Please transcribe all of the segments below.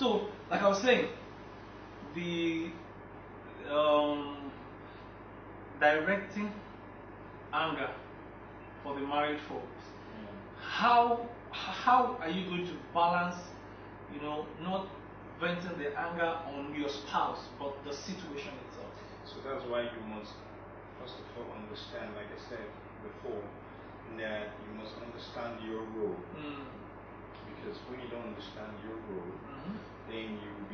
So, like I was saying, the directing anger for the married folks. How are you going to balance, not venting the anger on your spouse, but the situation itself? So that's why you must, first of all, understand, like I said before, that you must understand your role. Because when you don't understand your role, then you'll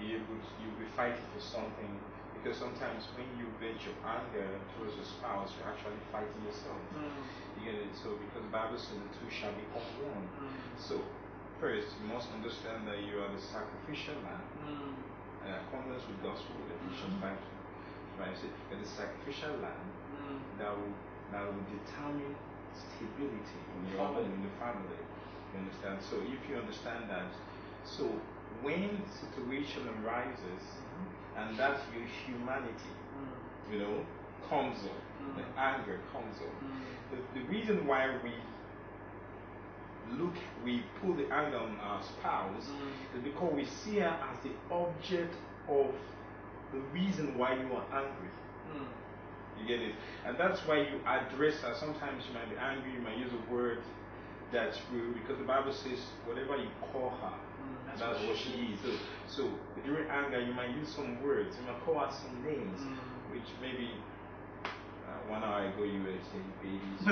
be fighting for something. Because sometimes when you vent your anger towards your spouse, you're actually fighting yourself. You get it? So because the Bible says the two shall become one. So first, you must understand that you are the sacrificial lamb. And accordance with gospel, Ephesians 5, you're the sacrificial lamb that will determine stability in your home, in the family. You understand? So if you understand that, so when situation arises and that your humanity, comes up, the anger comes up. The reason why we pull the anger on our spouse is because we see her as the object of the reason why you are angry. You get it? And that's why you address her. Sometimes you might be angry, you might use a word that's rude, because the Bible says whatever you call her, that's what she is. So during anger, you might use some words, you might call her some names, which maybe 1 hour ago you were saying babies,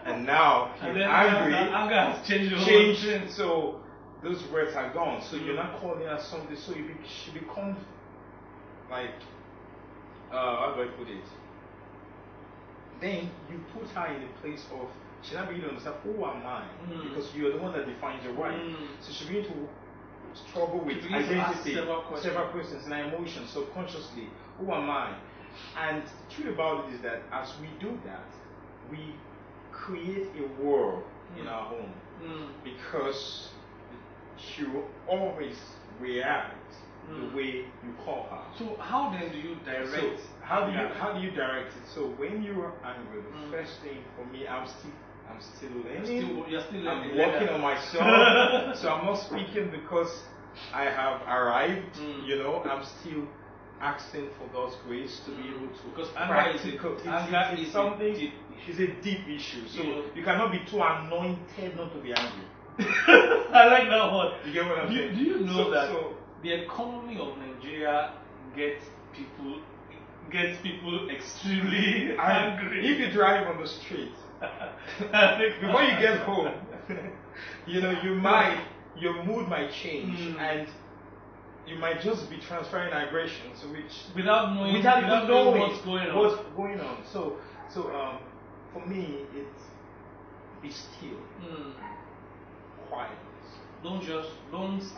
and now you're angry. Anger has changed. So those words are gone. So you're not calling her something. So she becomes like, how do I put it? Then you put her in the place of, she not begin to understand, who am I? Because you're the one that defines your right. So she begin to struggle with identity, several questions, and emotions, subconsciously. Who am I? And the truth about it is that as we do that, we create a war in our home, because she will always react the way you call her. So how then do you direct? So how do you direct it? So when you are angry, the first thing for me, I'm still learning. You're still learning. I'm working on myself. So I'm not speaking because I have arrived. I'm still asking for God's grace to be able to. Because anger is something. It's a deep issue. So you cannot be too anointed not to be angry. I like that one. You get what I'm saying? Do you know that the economy of Nigeria gets people extremely angry? If you drive on the street, before you get home, your mood might change, and you might just be transferring aggression, so without knowing what's going on. So for me, it's be still, quiet. Don't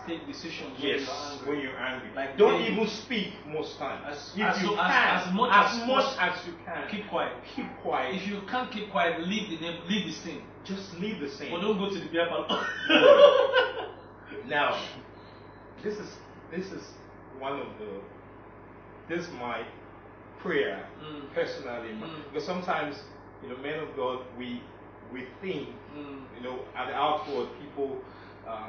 take decisions when you're angry. Like don't even speak most times. As much as you can. Keep quiet. Keep quiet. If you can't keep quiet, leave the scene. Just leave the scene. But don't go to the beer parlor. Now, this is one of this is my prayer personally, because sometimes men of God, we think at the outward people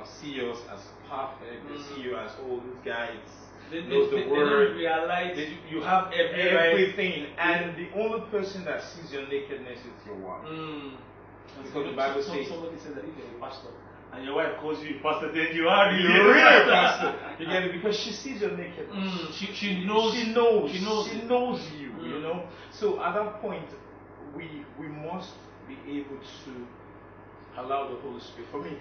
see us as perfect. They see you as, this guy knows the word. They don't realize you have everything, and the only person that sees your nakedness is your wife. Because the Bible says, somebody said that if you're a pastor and your wife calls you a pastor, then you are really a pastor. You get it? Because she sees your nakedness. She knows you. So at that point, we must be able to allow the Holy Spirit. For me,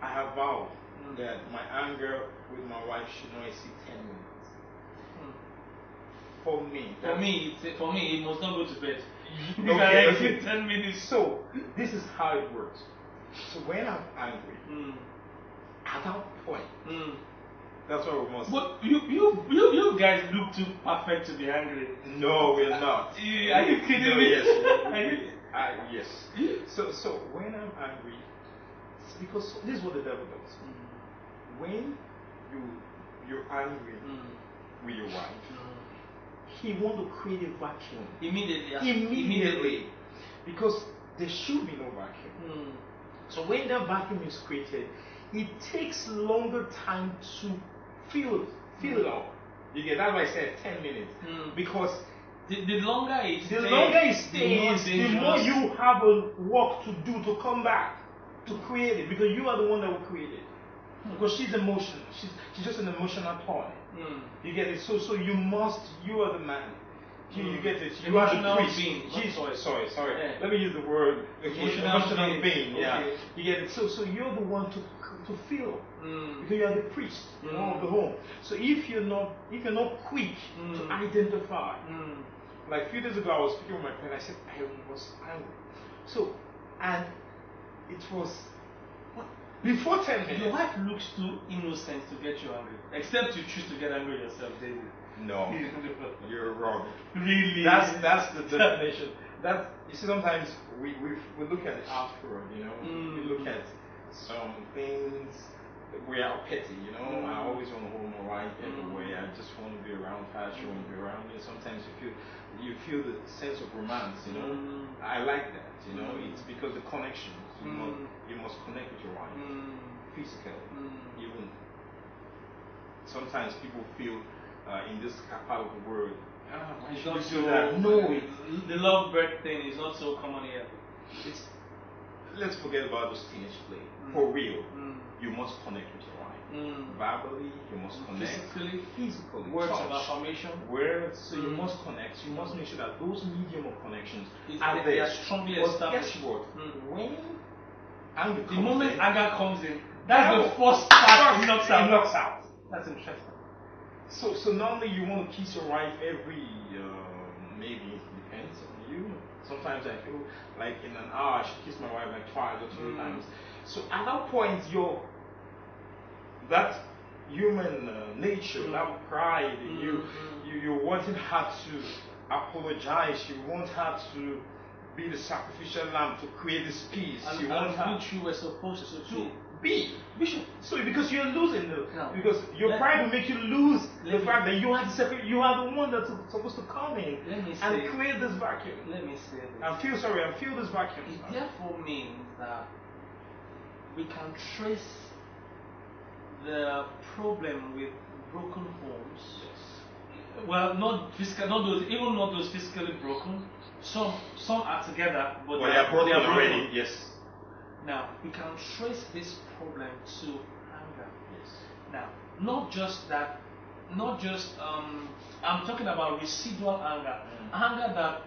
I have vowed that my anger with my wife should not exceed 10 minutes. For me, it must not go to bed. Okay. 10 minutes. So this is how it works. So when I'm angry, at that point, that's what we must. But you guys look too perfect to be angry. No, we're not. Are you kidding me? Yes. So when I'm angry, it's because this is what the devil does. When you're angry with your wife, he wants to create a vacuum immediately, because there should be no vacuum. So when that vacuum is created, it takes longer time to Fill it up. You get that's why I said 10 minutes. Because the longer it stays, the more you have a work to do to come back to create it, because you are the one that will create it. Because she's emotional. She's just an emotional toy. You get it? So you are the man. You get it? You are the priest. Sorry. Yeah. Let me use the word emotional being. Yeah. Okay. You get it? So you're the one to feel. Because you are the priest of the home. So if you're not quick to identify, like a few days ago I was speaking with my friend, I said I was angry. So and it was before 10 minutes. Your wife looks too innocent to get you angry. Except you choose to get angry yourself, David. No. You're wrong. Really? That's the definition. That you see, sometimes we look at the outward, you know. We look at some things. We are petty, you know. I always want to hold my wife everywhere. I just want to be around her. She want to be around me. Sometimes you feel the sense of romance, you know. I like that, you know. It's because the connections. You must connect with your wife physically. Even sometimes people feel in this part of the world. It's not so. No, the love birth thing is not so common here. Let's forget about this teenage play. For real, you must connect with your wife. Verbally, you must connect. Physically. Words of affirmation. So you must connect. You must make sure that those medium of connections are there. They are strongly established. Guess what? When anger the moment in, anger comes in, that's the first part it knocks out. That's interesting. So normally you want to kiss your wife every maybe depends on you. Sometimes I feel like in an hour I should kiss my wife like twice or 3 times. So at that point that human nature, that pride in you wanting her to apologize, you want her to be the sacrificial lamb to create this peace. You want her which you were supposed to be. So because you're losing because your pride will make you lose the fact that you are the one that's supposed to come in and create this vacuum. Let me say this. I feel this vacuum. It therefore means that we can trace the problem with broken homes. Yes. Well, not those physically broken. Some are together, but they are broken already. Yes. Now we can trace this problem to anger. Yes. Now, not just that. I'm talking about residual anger, anger that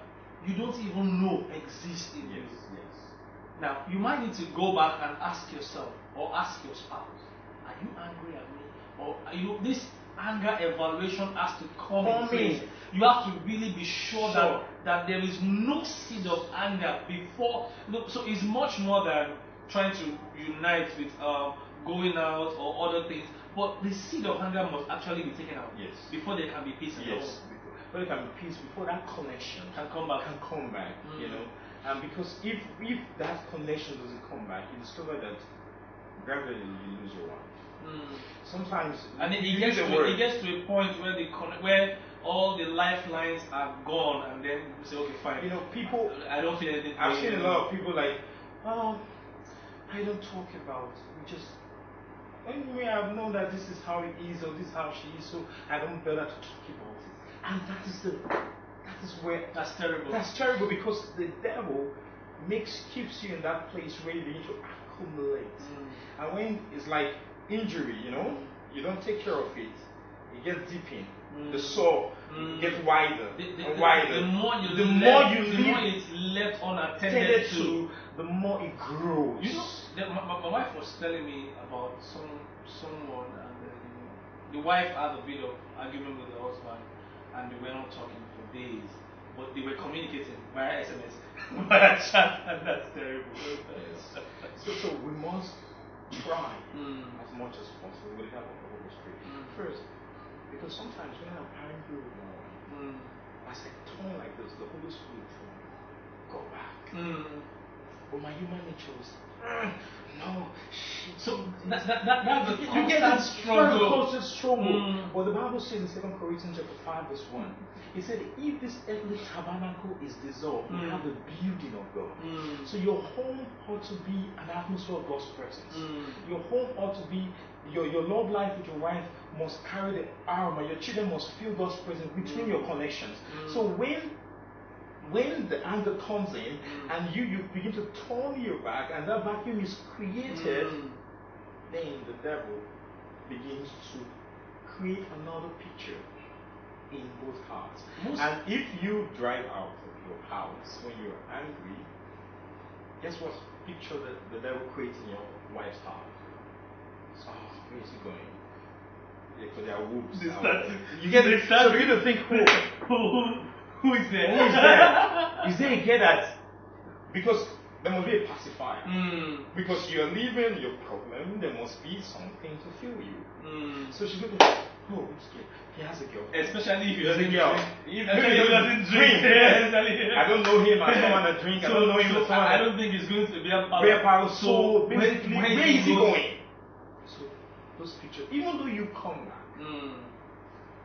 you don't even know exists in you. Yes. Now, you might need to go back and ask yourself or ask your spouse, are you angry at me? Or this anger evaluation has to come in. You have to really be sure that there is no seed of anger before. So it's much more than trying to unite with going out or other things. But the seed of anger must actually be taken out. Yes. Before there can be peace in the home. Before there can be peace, before that connection can come back. You know. And because if that connection doesn't come back, you discover that gradually you lose your wife. Sometimes and it gets to a point where all the lifelines are gone, and then you say, okay, fine. You know, people. I don't feel anything. I've seen a lot of people like, oh, I don't talk about. We just. Anyway, I've known that this is how it is, or this is how she is, so I don't bother to talk about it. And that's terrible. That's terrible because the devil keeps you in that place where you need to accumulate. And when it's like injury, you know, you don't take care of it, it gets deep in. The sore gets wider and wider. The more it's left unattended to, the more it grows. You know, my wife was telling me about someone, and the wife had a bit of argument with the husband, and they were not talking for days, but they were communicating via SMS, via chat, and that's terrible. So we must try as much as possible with the help of the Holy Spirit. First, because sometimes when I'm angry with my wife, as I turn like this, the Holy Spirit will go back. But my human nature was, no. So that's the you get that struggle. Constant struggle. But the Bible says in 2 Corinthians chapter 5 verse 1, it said, if this earthly tabernacle is dissolved, we have the building of God. So your home ought to be an atmosphere of God's presence. Your home ought to be, your love life with your wife must carry the armor. Your children must feel God's presence between your connections. So when the anger comes in and you begin to turn your back and that vacuum is created, then the devil begins to create another picture in both hearts. And if you drive out of your house when you're angry, guess what picture the devil creates in your wife's heart? So, where is he going? Because there are wolves. You get it? So you to think, who is there? Who is there? Is there a girl that, because there must be a pacifier. Because you're leaving your problem, there must be something to fill you. So she's going to, oh, which kid? He has a girl. Especially if he doesn't drink. I don't know him as someone that drinks. I don't know him as someone. I don't think he's going to be a power. So basically, where is he going? So those pictures, even though you come back,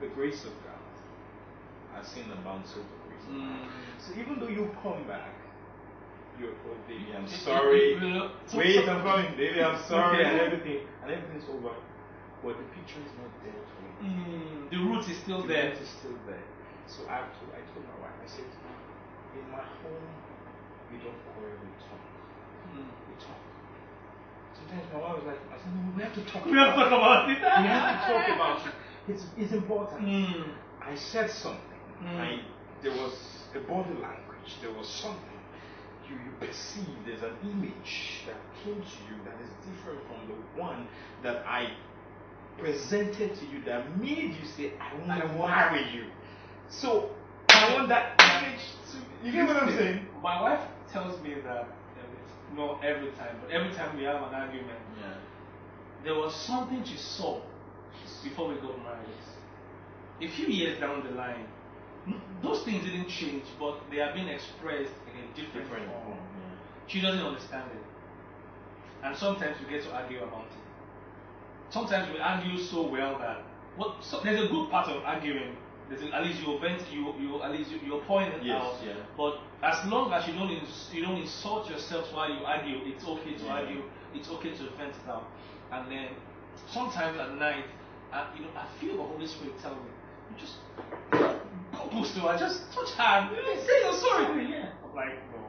the grace of God, I've seen the bounce of the grace of God. So even though you come back, you're, oh baby, I'm sorry. Wait, I'm coming, baby, I'm sorry, and everything's over. But the picture is not there to me. The root is still there. The root is still there. So I told my wife, I said, in my home, we don't quarrel, we talk. We talk. Sometimes my wife was like, I said, no, we have to talk. We have to talk about it. We have to talk about it. It's important. I said something. There was a body language. There was something. You perceive there's an image that came to you that is different from the one that I presented to you that made you say, I want to marry you. So I want that image to, you get what I'm saying? My wife tells me that, not every time, but every time we have an argument, there was something she saw before we got married. A few years down the line, those things didn't change, but they are being expressed in a different form. She doesn't understand it. And sometimes we get to argue about it. Sometimes we argue so well that there's a good part of arguing. At least you vent, you're pointing out. But as long as you don't insult yourself while you argue, it's okay to argue. It's okay to vent it out. And then sometimes at night, I feel the Holy Spirit tell me, you just go close to her, just touch her, say you're sorry. I'm like, no,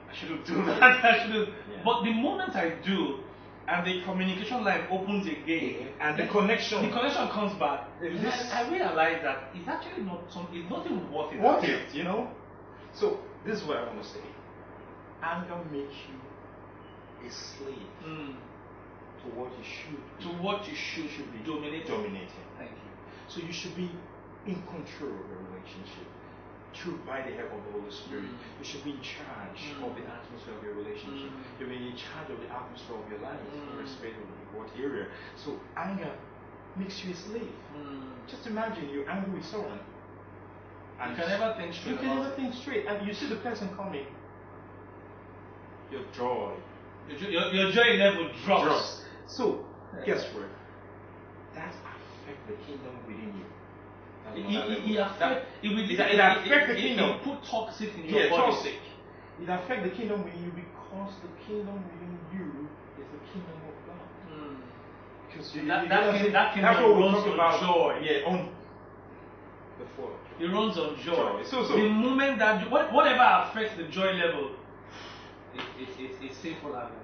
I shouldn't do that. I shouldn't. But the moment I do, and the communication line opens again, and the connection comes back, I realize that it's actually not something. It's not even worth it. Worth it, you know. So this is what I want to say. Anger makes you a slave to what you should. To what you should be dominating. Thank you. So you should be in control of the relationship. By the help of the Holy Spirit. You should be in charge of the atmosphere of your relationship. You'll be in charge of the atmosphere of your life, irrespective of what area. So anger makes you a slave. Just imagine you're angry with someone. And you can never think straight. You can never think straight. And you see the person coming. Your joy. Your joy level drops. So, guess what? That affects the kingdom within you. It affects the kingdom. It put toxic in your body. Toxic. It affects the kingdom within you because the kingdom within you is the kingdom of God. Because that kingdom runs on joy. On the floor. It runs on joy. So the moment that whatever affects the joy level, it's sinful anger.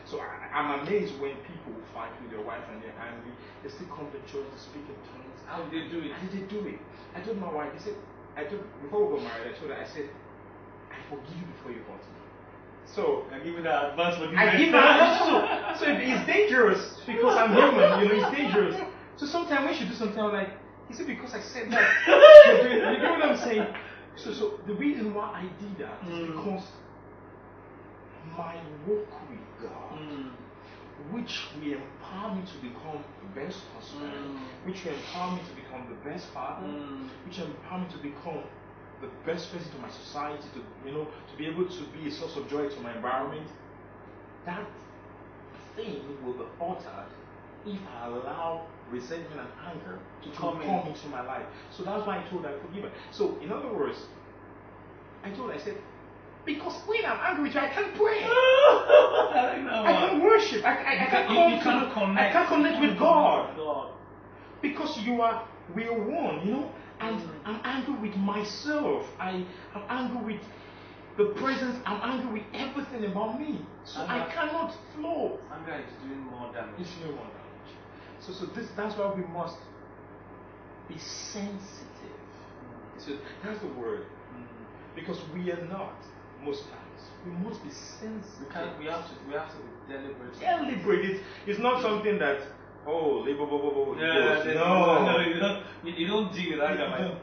So I'm amazed when people fight with their wife and they're angry, they still come to church to speak in tongues. How did they do it? I told my wife, before we got married, I told her, I said, I forgive you before you hurt me. So I give you that advance forgiveness. I give her so it's dangerous because I'm human, it's dangerous. So sometimes when she do something, I'm like, is it because I said that? You know what I'm saying? So the reason why I did that is because my walk with God, which will empower me to become the best husband, which will empower me to become the best father, which will empower me to become the best person to my society, to be able to be a source of joy to my environment, that thing will be altered if I allow resentment and anger to come into my life. So that's why I told her forgive her. So in other words, I said, because when I'm angry with you, I can't pray. I can't worship. I can't connect with God. Because we are one, you know. And I'm angry with myself. I'm angry with the presence. I'm angry with everything about me. So I cannot flow. Anger is doing more damage. It's doing more damage. So that's why we must be sensitive. So that's the word. Because we are not most times. We must be sensitive. We have to be deliberate. Deliberate. It's not something that no, you don't deal with anger. No.